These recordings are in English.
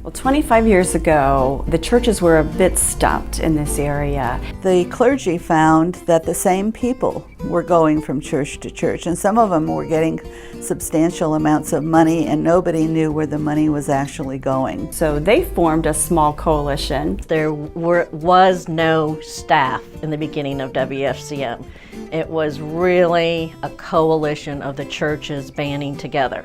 Well, 25 years ago, the churches were a bit stumped in this area. The clergy found that the same people were going from church to church, and some of them were getting substantial amounts of money, and nobody knew where the money was actually going. So they formed a small coalition. There was no staff in the beginning of WFCM. It was really a coalition of the churches banding together.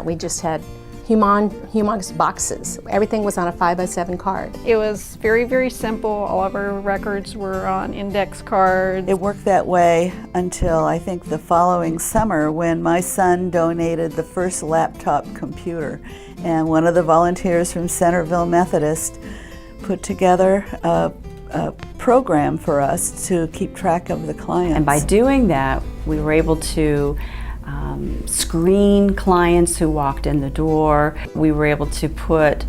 We just had humongous boxes. Everything was on a 5x7 card. It was very, very simple. All of our records were on index cards. It worked that way until I think the following summer when my son donated the first laptop computer, and one of the volunteers from Centerville Methodist put together a program for us to keep track of the clients. And by doing that, we were able to screen clients who walked in the door. We were able to put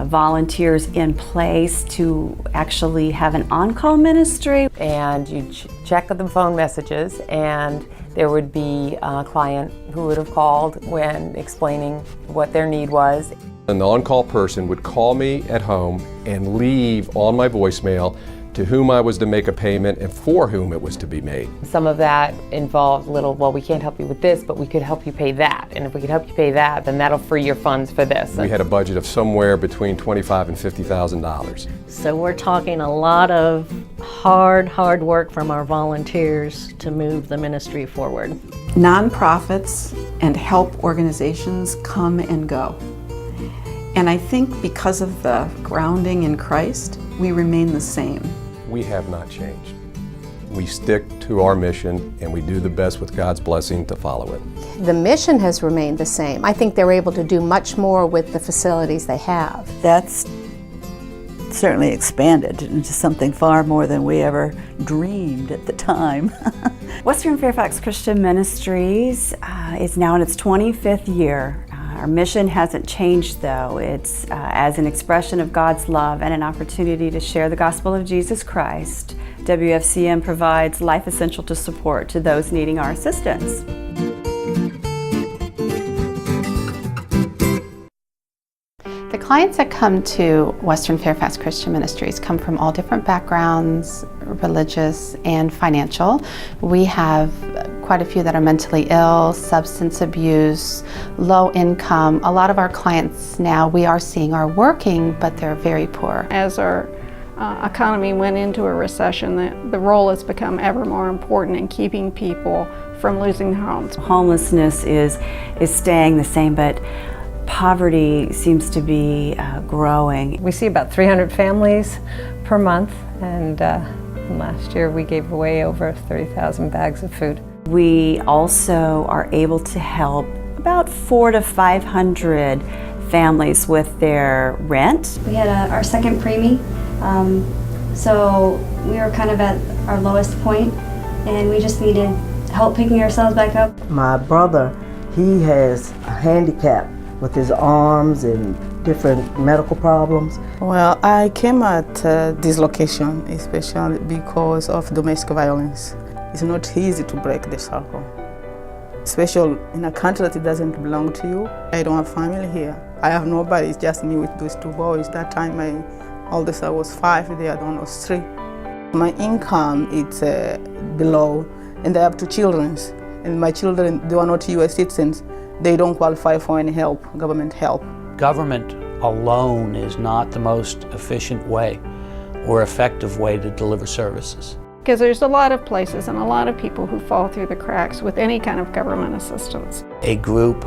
volunteers in place to actually have an on-call ministry. And you check the phone messages, and there would be a client who would have called when explaining what their need was. An on-call person would call me at home and leave on my voicemail to whom I was to make a payment and for whom it was to be made. Some of that involved well, we can't help you with this, but we could help you pay that. And if we could help you pay that, then that'll free your funds for this. We had a budget of somewhere between $25,000 and $50,000. So we're talking a lot of hard work from our volunteers to move the ministry forward. Nonprofits and help organizations come and go. And I think because of the grounding in Christ, we remain the same. We have not changed. We stick to our mission, and we do the best with God's blessing to follow it. The mission has remained the same. I think they're able to do much more with the facilities they have. That's certainly expanded into something far more than we ever dreamed at the time. Western Fairfax Christian Ministries is now in its 25th year. Our mission hasn't changed, though. It's as an expression of God's love and an opportunity to share the gospel of Jesus Christ. WFCM provides life essential to support to those needing our assistance. The clients that come to Western Fairfax Christian Ministries come from all different backgrounds, religious and financial. We have quite a few that are mentally ill, substance abuse, low income. A lot of our clients now we are seeing are working, but they're very poor. As our economy went into a recession, the role has become ever more important in keeping people from losing their homes. Homelessness is staying the same, but poverty seems to be growing. We see about 300 families per month, and last year we gave away over 30,000 bags of food. We also are able to help about 400 to 500 families with their rent. We had our second preemie, so we were kind of at our lowest point, and we just needed help picking ourselves back up. My brother, he has a handicap with his arms and different medical problems. Well, I came at this location especially because of domestic violence. It's not easy to break the circle, especially in a country that doesn't belong to you. I don't have family here. I have nobody, it's just me with those two boys. That time my oldest was 5, the other one was 3. My income is below, and I have 2 children. And my children, they are not US citizens. They don't qualify for any help, government help. Government alone is not the most efficient way or effective way to deliver services. Because there's a lot of places and a lot of people who fall through the cracks with any kind of government assistance. A group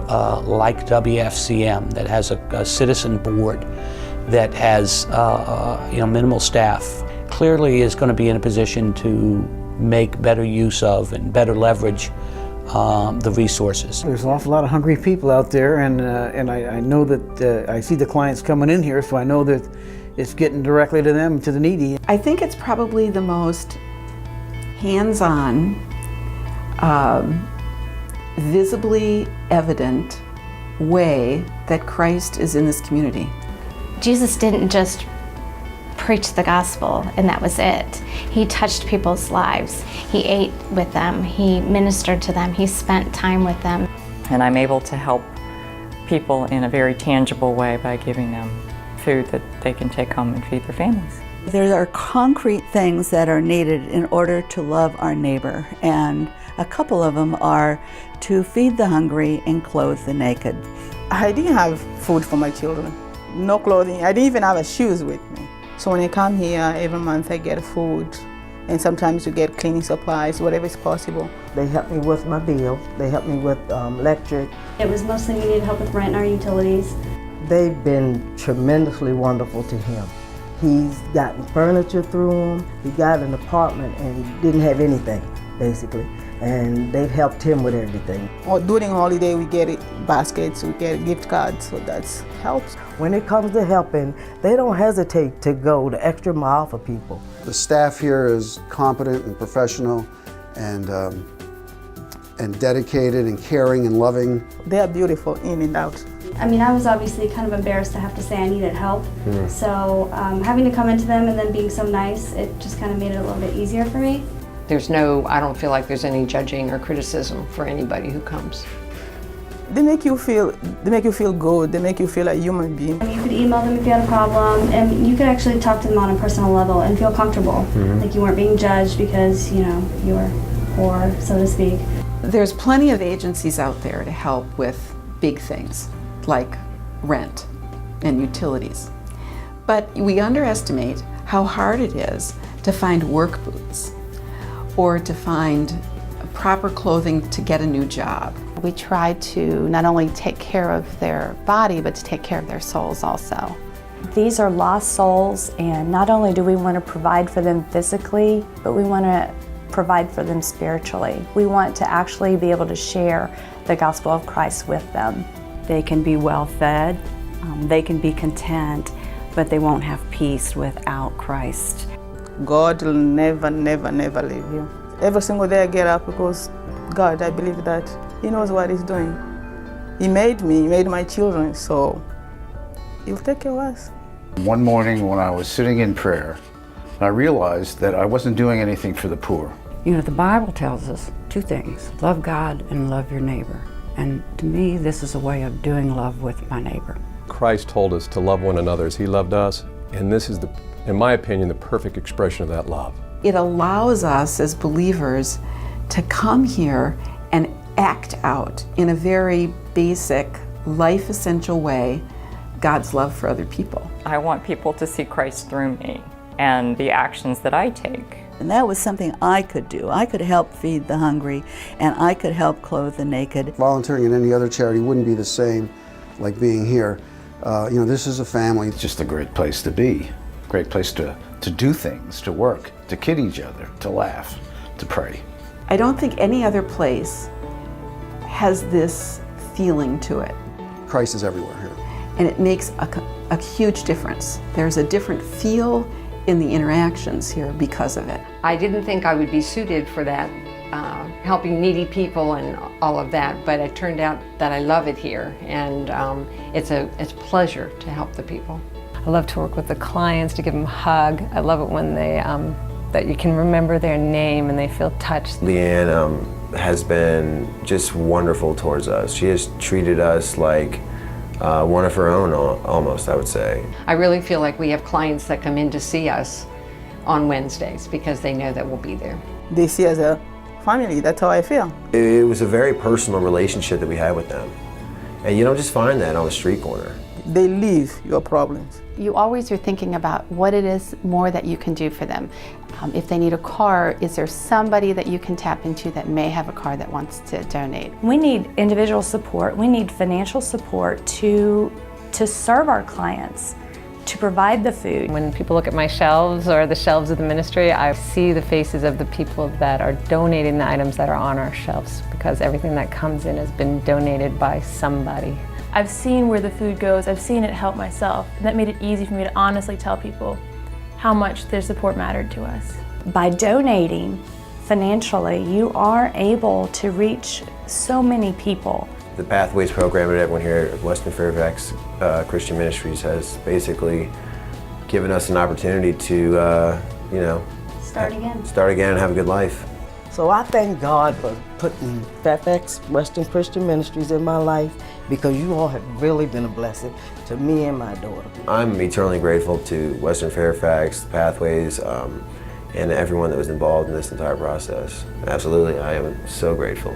like WFCM that has a citizen board that has minimal staff clearly is going to be in a position to make better use of and better leverage the resources. There's an awful lot of hungry people out there, and I know that I see the clients coming in here, so I know that it's getting directly to them, to the needy. I think it's probably the most hands-on, visibly evident way that Christ is in this community. Jesus didn't just preach the gospel and that was it. He touched people's lives. He ate with them. He ministered to them. He spent time with them. And I'm able to help people in a very tangible way by giving them food that they can take home and feed their families. There are concrete things that are needed in order to love our neighbor, and a couple of them are to feed the hungry and clothe the naked. I didn't have food for my children, no clothing. I didn't even have shoes with me. So when I come here, every month I get food, and sometimes you get cleaning supplies, whatever is possible. They help me with my bill. They help me with electric. It was mostly we needed help with rent and our utilities. They've been tremendously wonderful to him. He's gotten furniture through him. He got an apartment and didn't have anything, basically. And they've helped him with everything. Or during holiday, we get baskets, we get gift cards, so that helps. When it comes to helping, they don't hesitate to go the extra mile for people. The staff here is competent and professional and dedicated and caring and loving. They are beautiful in and out. I mean, I was obviously kind of embarrassed to have to say I needed help. So having to come into them and then being so nice, it just kind of made it a little bit easier for me. I don't feel like there's any judging or criticism for anybody who comes. They make you feel good. They make you feel like a human being. You could email them if you had a problem, and you could actually talk to them on a personal level and feel comfortable. Like you weren't being judged because, you were poor, so to speak. There's plenty of agencies out there to help with big things like rent and utilities. But we underestimate how hard it is to find work boots or to find proper clothing to get a new job. We try to not only take care of their body, but to take care of their souls also. These are lost souls, and not only do we want to provide for them physically, but we want to provide for them spiritually. We want to actually be able to share the gospel of Christ with them. They can be well fed, they can be content, but they won't have peace without Christ. God will never, never, never leave you. Every single day I get up because God, I believe that He knows what He's doing. He made me, He made my children, so He'll take care of us. One morning when I was sitting in prayer, I realized that I wasn't doing anything for the poor. The Bible tells us two things: love God and love your neighbor. And to me, this is a way of doing love with my neighbor. Christ told us to love one another as He loved us, and this is, in my opinion, the perfect expression of that love. It allows us as believers to come here and act out in a very basic, life essential way God's love for other people. I want people to see Christ through me and the actions that I take. And that was something I could do. I could help feed the hungry, and I could help clothe the naked. Volunteering in any other charity wouldn't be the same like being here. This is a family. It's just a great place to be, great place to do things, to work, to kid each other, to laugh, to pray. I don't think any other place has this feeling to it. Christ is everywhere here. And it makes a huge difference. There's a different feel in the interactions here because of it. I didn't think I would be suited for that, helping needy people and all of that, but it turned out that I love it here, and it's a pleasure to help the people. I love to work with the clients, to give them a hug. I love it when they that you can remember their name and they feel touched. Leah Ann has been just wonderful towards us. She has treated us like one of her own, almost, I would say. I really feel like we have clients that come in to see us on Wednesdays because they know that we'll be there. They see us as a family, that's how I feel. It was a very personal relationship that we had with them. And you don't just find that on the street corner. They leave your problems. You always are thinking about what it is more that you can do for them. If they need a car, is there somebody that you can tap into that may have a car that wants to donate? We need individual support. We need financial support to serve our clients, to provide the food. When people look at my shelves or the shelves of the ministry, I see the faces of the people that are donating the items that are on our shelves, because everything that comes in has been donated by somebody. I've seen where the food goes. I've seen it help myself. And that made it easy for me to honestly tell people how much their support mattered to us. By donating financially, you are able to reach so many people. The Pathways program that everyone here at Western Fairfax Christian Ministries has basically given us an opportunity to, start again. Start again and have a good life. So I thank God for putting Fairfax Western Christian Ministries in my life, because you all have really been a blessing to me and my daughter. I'm eternally grateful to Western Fairfax, Pathways, and everyone that was involved in this entire process. Absolutely, I am so grateful.